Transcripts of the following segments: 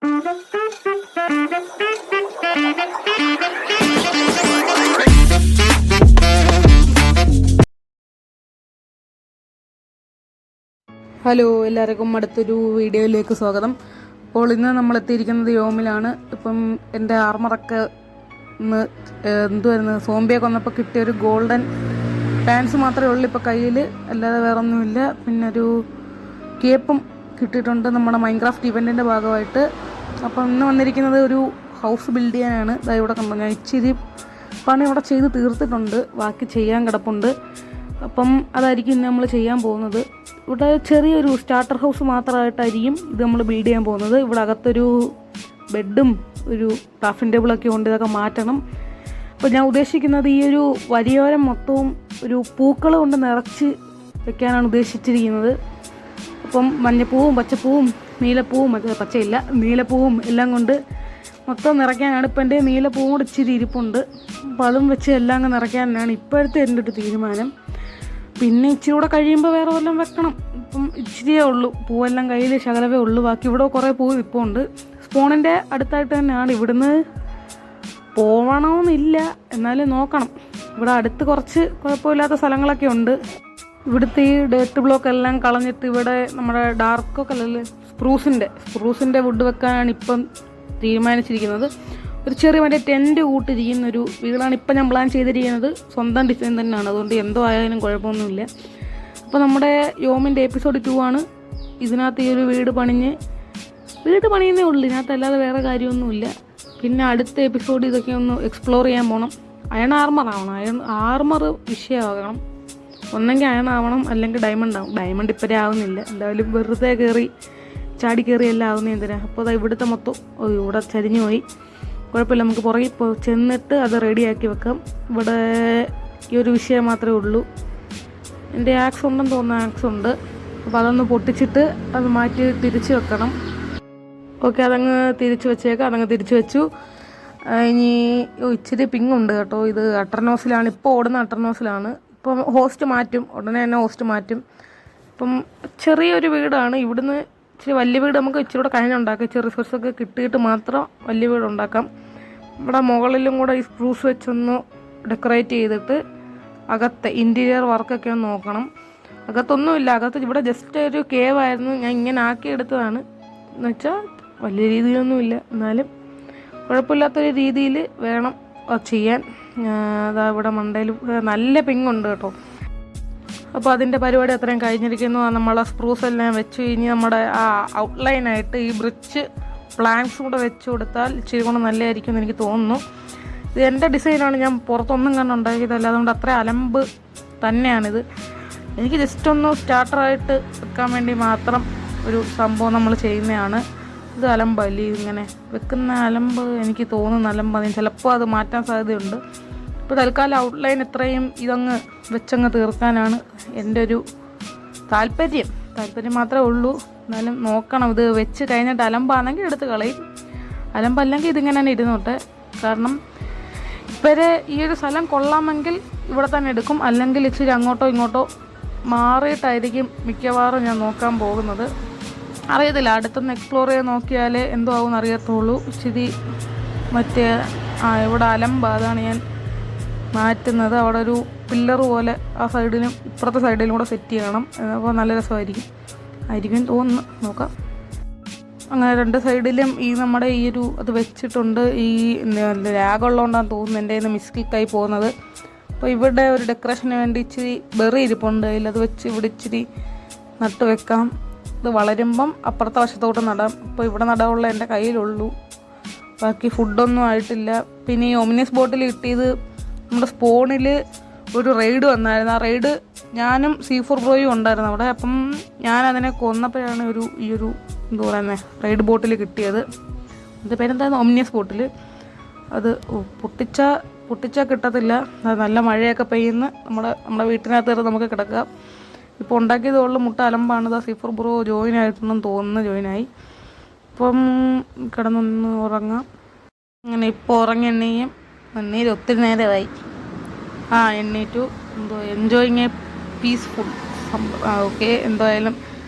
Hello, എല്ലാവർക്കും അടുത്തൊരു വീഡിയോയിലേക്ക് സ്വാഗതം. അപ്പോൾ ഇന്ന് നമ്മൾ എത്തിയിരിക്കുന്നത് യോമിലാണ്. ഇപ്പം എൻ്റെ ആർമറൊക്കെ ഇന്ന് എന്തുവായിരുന്നു, സോംബിയെ കൊന്നപ്പോൾ കിട്ടിയ ഒരു ഗോൾഡൻ പാൻസ് മാത്രമേ ഉള്ളൂ ഇപ്പോൾ കയ്യിൽ, അല്ലാതെ വേറെ ഒന്നുമില്ല. പിന്നെ ഒരു കേപ്പും കിട്ടിയിട്ടുണ്ട് നമ്മുടെ മൈൻക്രാഫ്റ്റ് ഇവൻറ്റിൻ്റെ ഭാഗമായിട്ട്. അപ്പം ഇന്ന് വന്നിരിക്കുന്നത് ഒരു ഹൗസ് ബിൽഡ് ചെയ്യാനാണ്. ഇതാ ഇവിടെ കണ്ടു, ഞാൻ ഇച്ചിരി പണി ഇവിടെ ചെയ്ത് തീർത്തിട്ടുണ്ട്, ബാക്കി ചെയ്യാൻ കിടപ്പുണ്ട്. അപ്പം അതായിരിക്കും ഇന്ന് നമ്മൾ ചെയ്യാൻ പോകുന്നത്. ഇവിടെ ചെറിയൊരു സ്റ്റാർട്ടർ ഹൗസ് മാത്രമായിട്ടായിരിക്കും ഇത് നമ്മൾ ബിൽഡ് ചെയ്യാൻ പോകുന്നത്. ഇവിടെ അകത്തൊരു ബെഡും ഒരു ക്രാഫ്റ്റിംഗ് ടേബിളൊക്കെ ഉണ്ട്, ഇതൊക്കെ മാറ്റണം. അപ്പോൾ ഞാൻ ഉദ്ദേശിക്കുന്നത് ഈ ഒരു വരിയോരം മൊത്തവും ഒരു പൂക്കൾ കൊണ്ട് നിറച്ച് വെക്കാനാണ് ഉദ്ദേശിച്ചിരിക്കുന്നത്. അപ്പം മഞ്ഞപ്പൂവും പച്ചപ്പൂവും നീലപ്പൂവും, പച്ചയില്ല നീലപ്പൂവും എല്ലാം കൊണ്ട് മൊത്തം നിറയ്ക്കാനാണ്. ഇപ്പം എൻ്റെ നീലപ്പൂവും കൂടെ ഇച്ചിരി ഇരിപ്പുണ്ട്, അപ്പോൾ അതും വെച്ച് എല്ലാം അങ്ങ് നിറയ്ക്കാനാണ് ഇപ്പോഴത്തെ എൻ്റെ ഒരു തീരുമാനം. പിന്നെ ഇച്ചിരി കൂടെ കഴിയുമ്പോൾ വേറെ വല്ലതും വെക്കണം. ഇപ്പം ഇച്ചിരിയേ ഉള്ളൂ, പൂവെല്ലാം കയ്യിൽ ശകലവേ ഉള്ളൂ. ബാക്കി ഇവിടെ കുറേ പൂവ് ഇപ്പോൾ ഉണ്ട്. സ്പോണിൻ്റെ അടുത്തായിട്ട് തന്നെയാണ്, ഇവിടുന്ന് പോകണമെന്നില്ല, എന്നാലും നോക്കണം. ഇവിടെ അടുത്ത് കുറച്ച് കുഴപ്പമില്ലാത്ത സ്ഥലങ്ങളൊക്കെ ഉണ്ട്. ഇവിടുത്തെ ഈ ഡേർട്ട് ബ്ലോക്ക് എല്ലാം കളഞ്ഞിട്ട് ഇവിടെ നമ്മുടെ ഡാർക്കൊക്കെ അല്ലല്ലേ സ്പ്രൂസിൻ്റെ വുഡ് വെക്കാനാണ് ഇപ്പം തീരുമാനിച്ചിരിക്കുന്നത്. ഒരു ചെറിയ മറ്റേ ടെൻറ്റ് കൂട്ടിരിക്കുന്നൊരു വീടാണ് ഇപ്പം ഞാൻ പ്ലാൻ ചെയ്തിരിക്കുന്നത്. സ്വന്തം ഡിസൈൻ തന്നെയാണ്, അതുകൊണ്ട് എന്തോ ആയാലും കുഴപ്പമൊന്നുമില്ല. അപ്പോൾ നമ്മുടെ യോമിൻ്റെ എപ്പിസോഡ് 2 ആണ്. ഇതിനകത്ത് ഈ ഒരു വീട് പണിയുന്നേ ഉള്ളൂ, ഇതിനകത്ത് അല്ലാതെ വേറെ കാര്യമൊന്നുമില്ല. പിന്നെ അടുത്ത എപ്പിസോഡ് ഇതൊക്കെ ഒന്ന് എക്സ്പ്ലോർ ചെയ്യാൻ പോകണം. അയൺ ആർമർ ആവണം, ആർമർ വിഷയമാകണം. ഒന്നെങ്കിൽ അയൺ ആവണം, അല്ലെങ്കിൽ ഡയമണ്ട് ആവും. ഡയമണ്ട് ഇപ്പോഴേ ആവുന്നില്ല, എന്തായാലും വെറുതെ ചാടി കയറി എല്ലാം ആവുന്ന എന്തിനാ. അപ്പോൾ അത് ഇവിടുത്തെ മൊത്തം ഇവിടെ ചരിഞ്ഞു പോയി, കുഴപ്പമില്ല. നമുക്ക് പുറകിൽ ചെന്നിട്ട് അത് റെഡിയാക്കി വെക്കാം. ഇവിടെ ഈ ഒരു വിഷയം മാത്രമേ ഉള്ളൂ. എൻ്റെ ആക്സ് ഉണ്ടെന്ന് തോന്നുന്ന ആക്സ് ഉണ്ട്, അപ്പോൾ അതൊന്ന് പൊട്ടിച്ചിട്ട് അത് മാറ്റി തിരിച്ച് വെക്കണം. ഓക്കെ, അതങ്ങ് തിരിച്ച് വെച്ചേക്കാം. അതങ്ങ് തിരിച്ച് വെച്ചു. ഇനി ഇച്ചിരി പിങ്ങുണ്ട് കേട്ടോ. ഇത് അട്ടർനോസിലാണ്, ഇപ്പോൾ ഓടുന്ന അട്ടർനോസിലാണ്. ഇപ്പം ഹോസ്റ്റ് മാറ്റും, ഉടനെ തന്നെ ഹോസ്റ്റ് മാറ്റും. ഇപ്പം ചെറിയൊരു വീടാണ്. ഇവിടുന്ന് ഇച്ചിരി വലിയ വീട് നമുക്ക് ഇച്ചിരി കൂടെ കഴിഞ്ഞുണ്ടാക്കാം. ഇച്ചിരി റിസോഴ്സൊക്കെ കിട്ടിയിട്ട് മാത്രം വലിയ വീട് ഉണ്ടാക്കാം. ഇവിടെ മുകളിലും കൂടെ ഈ സ്പ്രൂസ് വെച്ചൊന്ന് ഡെക്കറേറ്റ് ചെയ്തിട്ട് അകത്തെ ഇൻറ്റീരിയർ വർക്കൊക്കെ ഒന്ന് നോക്കണം. അകത്തൊന്നുമില്ല, അകത്ത് ഇവിടെ ജസ്റ്റ് ഒരു കേവ് ആയിരുന്നു, ഞാൻ ഇങ്ങനെ ആക്കിയെടുത്തതാണ്. എന്ന് വെച്ചാൽ വലിയ രീതിയിലൊന്നുമില്ല, എന്നാലും കുഴപ്പമില്ലാത്തൊരു രീതിയിൽ വേണം ചെയ്യാൻ. അതാ ഇവിടെ മണ്ടയിൽ നല്ല പിങ്ങുണ്ട് കേട്ടോ. അപ്പോൾ അതിൻ്റെ പരിപാടി അത്രയും കഴിഞ്ഞിരിക്കുന്നു. നമ്മളെ സ്പ്രൂസ് എല്ലാം വെച്ച് ഇനി നമ്മുടെ ആ ഔട്ട്ലൈനായിട്ട് ഈ ബ്രിച്ച് പ്ലാങ്ക്സും കൂടെ വെച്ച് കൊടുത്താൽ ഇച്ചിരി കൂടെ നല്ലതായിരിക്കും എന്ന് എനിക്ക് തോന്നുന്നു. ഇത് എൻ്റെ ഡിസൈനാണ്, ഞാൻ പുറത്തൊന്നും കണ്ടുണ്ടാക്കിയതല്ല, അതുകൊണ്ട് അത്ര അലമ്പ് തന്നെയാണിത്. എനിക്ക് ജസ്റ്റ് ഒന്ന് സ്റ്റാർട്ടറായിട്ട് വെക്കാൻ വേണ്ടി മാത്രം ഒരു സംഭവം നമ്മൾ ചെയ്യുന്നതാണ്. ഇത് അലമ്പല്ലേ, ഇങ്ങനെ വെക്കുന്ന അലമ്പ് എനിക്ക് തോന്നുന്ന അലമ്പ്. ചിലപ്പോൾ അത് മാറ്റാൻ സാധ്യതയുണ്ട്. ഇപ്പോൾ തൽക്കാലം ഔട്ട്ലൈൻ ഇത്രയും ഇതങ്ങ് വെച്ചങ്ങ് തീർക്കാനാണ് എൻ്റെ ഒരു താല്പര്യം മാത്രമേ ഉള്ളൂ. എന്നാലും നോക്കണം, ഇത് വെച്ച് കഴിഞ്ഞിട്ട് അലമ്പാണെങ്കിൽ എടുത്ത് കളയും, അലമ്പല്ലെങ്കിൽ ഇതിങ്ങനെ തന്നെ ഇരുന്നോട്ടെ. കാരണം ഇവരെ ഈ ഒരു സ്ഥലം കൊള്ളാമെങ്കിൽ ഇവിടെ തന്നെ എടുക്കും, അല്ലെങ്കിൽ ഇച്ചിരി അങ്ങോട്ടോ ഇങ്ങോട്ടോ മാറിയിട്ടായിരിക്കും മിക്കവാറും ഞാൻ നോക്കാൻ പോകുന്നത്. അറിയത്തില്ല, അടുത്തൊന്ന് എക്സ്പ്ലോർ ചെയ്ത് നോക്കിയാലേ എന്തോ ആവും അറിയത്തുള്ളൂ. ഇച്ചിരി മറ്റേ ഇവിടെ അലമ്പ്, അതാണ് ഞാൻ മാറ്റുന്നത്. അവിടെ ഒരു പില്ലർ പോലെ ആ സൈഡിലും ഇപ്പുറത്തെ സൈഡിലും കൂടെ സെറ്റ് ചെയ്യണം. അപ്പോൾ നല്ല രസമായിരിക്കും തോന്നുന്നു, നോക്കാം. അങ്ങനെ രണ്ട് സൈഡിലും ഈ നമ്മുടെ ഈ ഒരു അത് വെച്ചിട്ടുണ്ട്. ഈ ലാഗുള്ളതുകൊണ്ടാണ് തോന്നുന്നു എൻ്റെ കയ്യിൽ നിന്ന് മിസ്ക്ലിക്കായി പോകുന്നത്. അപ്പോൾ ഇവിടെ ഒരു ഡെക്കറേഷന് വേണ്ടി ഇച്ചിരി ബെറി ഇരിപ്പുണ്ട്, അതിലത് വെച്ച് ഇവിടെ ഇച്ചിരി നട്ട് വെക്കാം. ഇത് വളരുമ്പം അപ്പുറത്തെ വശത്തോട്ട് നടാം. ഇപ്പോൾ ഇവിടെ നടാനുള്ള എൻ്റെ കയ്യിലുള്ളൂ, ബാക്കി ഫുഡൊന്നും ആയിട്ടില്ല. പിന്നെ ഈ ഒമിനിയസ് ബോട്ടിൽ കിട്ടിയത് നമ്മുടെ സ്പോണിൽ ഒരു റെയ്ഡ് വന്നായിരുന്നു. ആ റെയ്ഡ് ഞാനും C4 ബ്രോയും ഉണ്ടായിരുന്നു അവിടെ. അപ്പം ഞാനതിനെ കൊന്നപ്പോഴാണ് ഈ ഒരു എന്താ പറയുന്നത് റെയ്ഡ് ബോട്ടിൽ കിട്ടിയത്. അതിൻ്റെ പേരെന്തായിരുന്നു, ഒമിനിയസ് ബോട്ടിൽ. അത് പൊട്ടിച്ചാൽ കിട്ടത്തില്ല, അത് നല്ല മഴയൊക്കെ പെയ്യുന്ന നമ്മുടെ വീട്ടിനകത്ത് നമുക്ക് കിടക്കാം. ഇപ്പോൾ ഉണ്ടാക്കിയതുള്ള മുട്ട അലമ്പാണ്. C4 ബ്രോ ജോയിൻ ആയിട്ടെന്നും തോന്നുന്നു, ജോയിനായി. ഇപ്പം കിടന്നൊന്ന് ഉറങ്ങാം. അങ്ങനെ ഇപ്പോൾ ഉറങ്ങി എണ്ണീര് ഒത്തിരി നേരമായി. എണ്ണീറ്റു. എന്തോ എൻജോയിങ് എ പീസ്ഫുൾ. ഓക്കെ, എന്തായാലും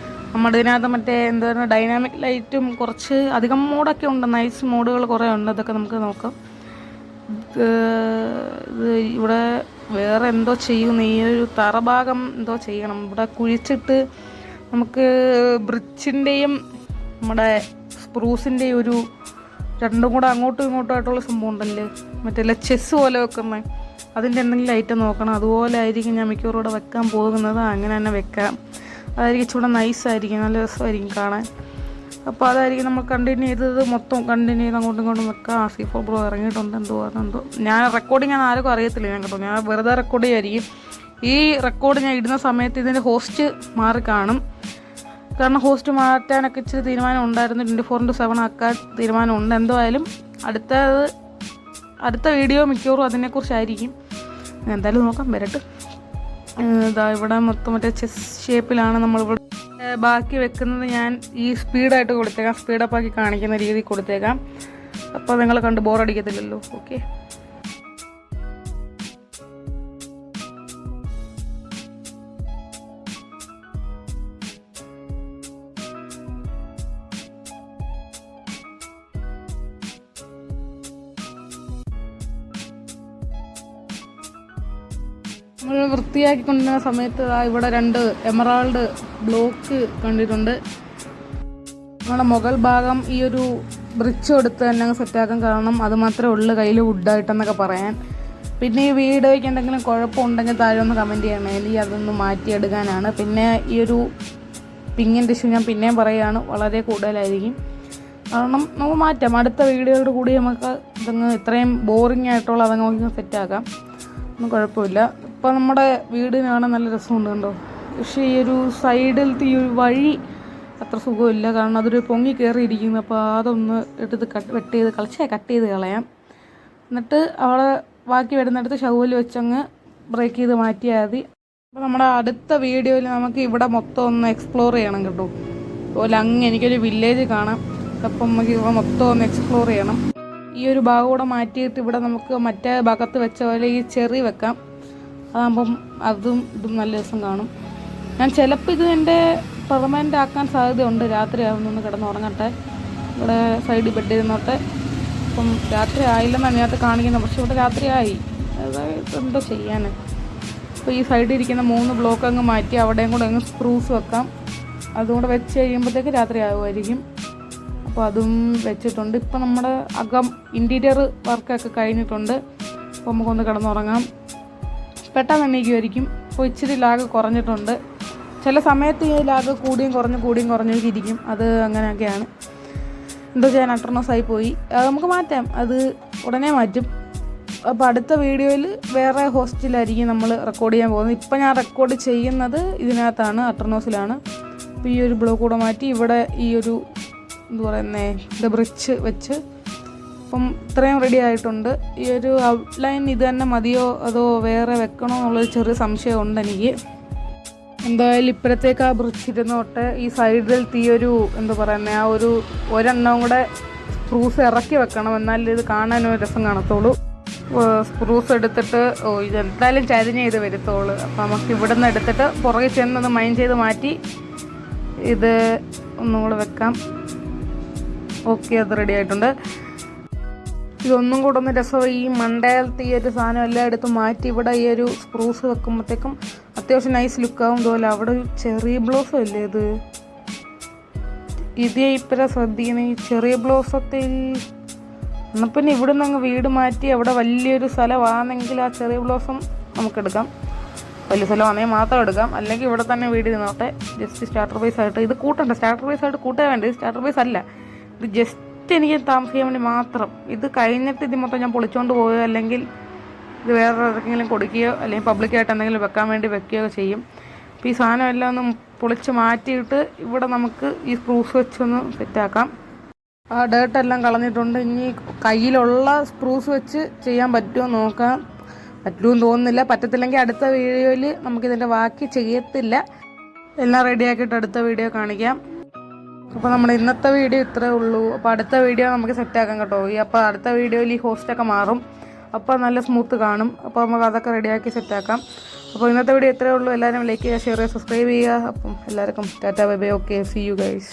നമ്മുടെ ഇതിനകത്ത് മറ്റേ എന്താണ് ഡൈനാമിക് ലൈറ്റും കുറച്ച് അധികം മോഡൊക്കെ ഉണ്ട്, നൈസ് മോഡുകൾ കുറേ ഉണ്ട്. അതൊക്കെ നമുക്ക് നോക്കാം. ഇത് ഇവിടെ വേറെ എന്തോ ചെയ്യുന്നു, ഈ ഒരു തറഭാഗം എന്തോ ചെയ്യണം. ഇവിടെ കുഴിച്ചിട്ട് നമുക്ക് ബ്രിഡ്ജിൻ്റെയും നമ്മുടെ സ്പ്രൂസിൻ്റെയും ഒരു രണ്ടും കൂടെ അങ്ങോട്ടും ഇങ്ങോട്ടും ആയിട്ടുള്ള സംഭവം ഉണ്ടല്ലേ, മറ്റേ ചെസ്സ് പോലെ വെക്കുന്നത്, അതിൻ്റെ എന്തെങ്കിലും ഐറ്റം നോക്കണം. അതുപോലെ ആയിരിക്കും ഞാൻ മിക്കവാറും ഇവിടെ വെക്കാൻ പോകുന്നത്. അങ്ങനെ തന്നെ വെക്കാം, അതായിരിക്കും ഇച്ചിരി നൈസായിരിക്കും, നല്ല രസമായിരിക്കും കാണാൻ. അപ്പോൾ അതായിരിക്കും നമ്മൾ കണ്ടിന്യൂ ചെയ്തത്, മൊത്തം കണ്ടിന്യൂ ചെയ്ത് അങ്ങോട്ടും ഇങ്ങോട്ടും വെക്കാം. C4 Pro ഇറങ്ങിയിട്ടുണ്ട്, എന്തോ ഞാൻ റെക്കോർഡിങ് ഞാൻ ആർക്കും അറിയത്തില്ല ഞാൻ കേട്ടോ, ഞാൻ വെറുതെ റെക്കോർഡ് ചെയ്യായിരിക്കും. ഈ റെക്കോർഡ് ഞാൻ ഇടുന്ന സമയത്ത് ഇതിൻ്റെ ഹോസ്റ്റ് മാറി കാണും. കാരണം ഹോസ്റ്റ് മാറ്റാനൊക്കെ ഇച്ചിരി തീരുമാനം ഉണ്ടായിരുന്നു, 24/7 ആക്കാൻ തീരുമാനമുണ്ട്. എന്തായാലും അടുത്ത വീഡിയോ മിക്കവാറും അതിനെക്കുറിച്ചായിരിക്കും. എന്തായാലും നോക്കാം, വരട്ടെ. ഇതാ ഇവിടെ മൊത്തം മറ്റേ ചെസ് ഷേപ്പിലാണ് നമ്മളിവിടെ ബാക്കി വെക്കുന്നത്. ഞാൻ ഈ സ്പീഡായിട്ട് കൊടുത്തേക്കാം, സ്പീഡപ്പാക്കി കാണിക്കുന്ന രീതി കൊടുത്തേക്കാം. അപ്പോൾ നിങ്ങൾ കണ്ട് ബോറടിക്കത്തില്ലല്ലോ. ഓക്കെ, നമ്മൾ വൃത്തിയാക്കി കൊണ്ടുവരുന്ന സമയത്ത് ഇവിടെ 2 എമറാൾഡ് ബ്ലോക്ക് കണ്ടിട്ടുണ്ട്. നമ്മുടെ മുകൾ ഭാഗം ഈ ഒരു ബ്രിഡ്ജ് എടുത്ത് തന്നെ സെറ്റാക്കാൻ, കാരണം അത് മാത്രമേ ഉള്ളൂ കയ്യിൽ വുഡായിട്ടെന്നൊക്കെ പറയാൻ. പിന്നെ ഈ വീഡിയോയ്ക്ക് എന്തെങ്കിലും കുഴപ്പമുണ്ടെങ്കിൽ താഴെ ഒന്ന് കമൻറ്റ് ചെയ്യണേ, അല്ലെങ്കിൽ അതൊന്ന് മാറ്റിയെടുക്കാനാണ്. പിന്നെ ഈ ഒരു പിങ്ങിൻ്റെ ഇഷ്യൂ ഞാൻ പിന്നെയും പറയുകയാണ്, വളരെ കൂടുതലായിരിക്കും. കാരണം നമുക്ക് മാറ്റാം, അടുത്ത വീഡിയോയോട് കൂടി നമുക്ക് ഇത്രയും ബോറിംഗ് ആയിട്ടുള്ള അതങ്ങ് നമുക്ക് സെറ്റാക്കാം, ഒന്നും കുഴപ്പമില്ല. ഇപ്പോൾ നമ്മുടെ വീട് കാണാൻ നല്ല രസമുണ്ട് കണ്ടോ. പക്ഷേ ഈ ഒരു സൈഡിലത്തെ ഈ ഒരു വഴി അത്ര സുഖമില്ല, കാരണം അതൊരു പൊങ്ങി കയറിയിരിക്കുന്നു. അപ്പോൾ അതൊന്ന് എടുത്ത് കട്ട് ചെയ്ത് കളയാം. എന്നിട്ട് അവിടെ ബാക്കി വരുന്നിടത്ത് ഷവല് വെച്ചങ്ങ് ബ്രേക്ക് ചെയ്ത് മാറ്റിയാൽ മതി. അപ്പോൾ നമ്മുടെ അടുത്ത വീഡിയോയിൽ നമുക്ക് ഇവിടെ മൊത്തം ഒന്ന് എക്സ്പ്ലോർ ചെയ്യണം കേട്ടോ. അതുപോലെ അങ്ങ് എനിക്കൊരു വില്ലേജ് കാണാം, അപ്പം നമുക്ക് ഇവിടെ മൊത്തം ഒന്ന് എക്സ്പ്ലോർ ചെയ്യണം. ഈ ഒരു ഭാഗം കൂടെ മാറ്റിയിട്ട് ഇവിടെ നമുക്ക് മറ്റേ ഭാഗത്ത് വെച്ച പോലെ ഈ ചെറി വെക്കാം. അതാകുമ്പം ഇതും നല്ല രസം കാണും. ഞാൻ ചിലപ്പോൾ ഇത് എൻ്റെ പെർമനൻ്റ് ആക്കാൻ സാധ്യതയുണ്ട്. രാത്രി ആവുന്നൊന്ന് കിടന്നുറങ്ങട്ടെ, ഇവിടെ സൈഡിൽ ബെഡ് ഇരുന്നോട്ടെ. അപ്പം രാത്രി ആയില്ലെന്നാണ് അതിനകത്ത് കാണിക്കുന്നത്, പക്ഷെ ഇവിടെ രാത്രിയായി. അതായത് എന്തോ ചെയ്യാൻ. അപ്പോൾ ഈ സൈഡിൽ ഇരിക്കുന്ന 3 ബ്ലോക്ക് അങ്ങ് മാറ്റി അവിടെയും കൂടെ അങ്ങ് സ്പ്രൂസ് വെക്കാം. അതും കൂടെ വെച്ച് കഴിയുമ്പോഴത്തേക്ക് രാത്രി ആകുമായിരിക്കും. അപ്പോൾ അതും വെച്ചിട്ടുണ്ട്. ഇപ്പോൾ നമ്മുടെ അകം ഇൻറ്റീരിയർ വർക്കൊക്കെ കഴിഞ്ഞിട്ടുണ്ട്. അപ്പോൾ നമുക്കൊന്ന് കിടന്നുറങ്ങാം, പെട്ടെന്ന് എണീക്കുമായിരിക്കും. അപ്പോൾ ഇച്ചിരി ലാഗ് കുറഞ്ഞിട്ടുണ്ട്. ചില സമയത്ത് ഈ ലാഗ് കൂടിയും കുറഞ്ഞൊക്കെ ഇരിക്കും. അത് അങ്ങനെയൊക്കെയാണ്. എന്തോ ചെയ്യാൻ അട്ടർണോസായി പോയി. അത് നമുക്ക് മാറ്റാം, അത് ഉടനെ മാറ്റും. അപ്പോൾ അടുത്ത വീഡിയോയിൽ വേറെ ഹോസ്റ്റിലായിരിക്കും നമ്മൾ റെക്കോർഡ് ചെയ്യാൻ പോകുന്നത്. ഇപ്പം ഞാൻ റെക്കോർഡ് ചെയ്യുന്നത് ഇതിനകത്താണ്, അട്ടർണോസിലാണ്. അപ്പോൾ ഈ ഒരു ബ്ലോക്ക് കൂടെ മാറ്റി ഇവിടെ ഈ ഒരു ഇത് ബ്രിഡ്ജ് വെച്ച് അപ്പം ഇത്രയും റെഡി ആയിട്ടുണ്ട്. ഈ ഒരു ഔട്ട്ലൈൻ ഇത് തന്നെ മതിയോ അതോ വേറെ വെക്കണോ എന്നുള്ളൊരു ചെറിയ സംശയമുണ്ട് എനിക്ക്. എന്തായാലും ഇപ്പോഴത്തേക്ക് ആ ബ്രിഡ്ജ് ഇരുന്നോട്ടെ. ഈ സൈഡിൽ ഈ ഒരു ആ ഒരു ഒരെണ്ണം കൂടെ സ്പ്രൂസ് ഇറക്കി വെക്കണം, എന്നാലും ഇത് കാണാനൊരു രസം കാണത്തുള്ളൂ. സ്പ്രൂസ് എടുത്തിട്ട് ഇതെന്തായാലും ചരിഞ്ഞ് ചെയ്ത് വരുത്തുള്ളൂ. അപ്പോൾ നമുക്ക് ഇവിടെ നിന്ന് എടുത്തിട്ട് പുറകെ ചെന്നത് മൈൻ ചെയ്ത് മാറ്റി ഇത് ഒന്നും കൂടെ വെക്കാം. ഓക്കെ, അത് റെഡി ആയിട്ടുണ്ട്. ഇതൊന്നും കൂടെ ഒന്ന് രസം. ഈ മണ്ടയിലത്തെ ഈ ഒരു സാധനം എല്ലാം എടുത്ത് മാറ്റി ഇവിടെ ഈ ഒരു സ്പ്രൂസ് വെക്കുമ്പോഴത്തേക്കും അത്യാവശ്യം നൈസ് ലുക്കാവും. തോലെ അവിടെ ഒരു ചെറിയ ബ്ലോസം അല്ലേ ഇത് ഇപ്പഴ ശ്രദ്ധിക്കണം, ഈ ചെറിയ ബ്ലോസത്തിൽ. എന്നാൽ പിന്നെ ഇവിടെ നിന്ന് അങ്ങ് വീട് മാറ്റി അവിടെ വലിയൊരു സ്ഥലമാണെങ്കിൽ ആ ചെറിയ ബ്ലോസം നമുക്കെടുക്കാം. വലിയ സ്ഥലമാണെങ്കിൽ മാത്രം എടുക്കാം, അല്ലെങ്കിൽ ഇവിടെ തന്നെ വീട് നിന്നോട്ടെ. ജസ്റ്റ് സ്റ്റാർട്ടർ ബേസ് ആയിട്ട് ഇത് കൂട്ടണ്ട, സ്റ്റാർട്ടർ ബേസ് ആയിട്ട് കൂട്ടാൻ വേണ്ടി. സ്റ്റാർട്ടർ ബേസ് അല്ല, ഇത് ജസ്റ്റ് എനിക്ക് താമസിക്കാൻ വേണ്ടി മാത്രം. ഇത് കഴിഞ്ഞിട്ട് ഇത് മൊത്തം ഞാൻ പൊളിച്ചുകൊണ്ട് പോവുകയോ അല്ലെങ്കിൽ ഇത് വേറെ ആർക്കെങ്കിലും കൊടുക്കുകയോ അല്ലെങ്കിൽ പബ്ലിക്കായിട്ട് എന്തെങ്കിലും വെക്കാൻ വേണ്ടി വെക്കുകയോ ചെയ്യും. അപ്പോൾ ഈ സാധനം എല്ലാം ഒന്ന് പൊളിച്ച് മാറ്റിയിട്ട് ഇവിടെ നമുക്ക് ഈ സ്പ്രൂസ് വെച്ചൊന്ന് സെറ്റാക്കാം. ആ ഡേർട്ടെല്ലാം കളഞ്ഞിട്ടുണ്ട്. ഇനി കയ്യിലുള്ള സ്പ്രൂസ് വെച്ച് ചെയ്യാൻ പറ്റുമോ നോക്കാം. പറ്റുമെന്ന് തോന്നുന്നില്ല. പറ്റത്തില്ലെങ്കിൽ അടുത്ത വീഡിയോയിൽ നമുക്കിതിൻ്റെ ബാക്കി ചെയ്യത്തില്ല. എല്ലാം റെഡിയാക്കിയിട്ട് അടുത്ത വീഡിയോ കാണിക്കാം. അപ്പോൾ നമ്മുടെ ഇന്നത്തെ വീഡിയോ ഇത്രേ ഉള്ളൂ. അപ്പോൾ അടുത്ത വീഡിയോ നമുക്ക് സെറ്റാക്കാം കേട്ടോ. അപ്പോൾ അടുത്ത വീഡിയോയിൽ ഈ ഹോസ്റ്റൊക്കെ മാറും, അപ്പോൾ നല്ല സ്മൂത്ത് കാണും. അപ്പോൾ നമുക്ക് അതൊക്കെ റെഡിയാക്കി സെറ്റാക്കാം. അപ്പോൾ ഇന്നത്തെ വീഡിയോ ഇത്രയേ ഉള്ളൂ. എല്ലാവരും ലൈക്ക് ചെയ്യുക, ഷെയർ ചെയ്യുക, സബ്സ്ക്രൈബ് ചെയ്യുക. അപ്പം എല്ലാവർക്കും tata bye bye. Okay, see you guys.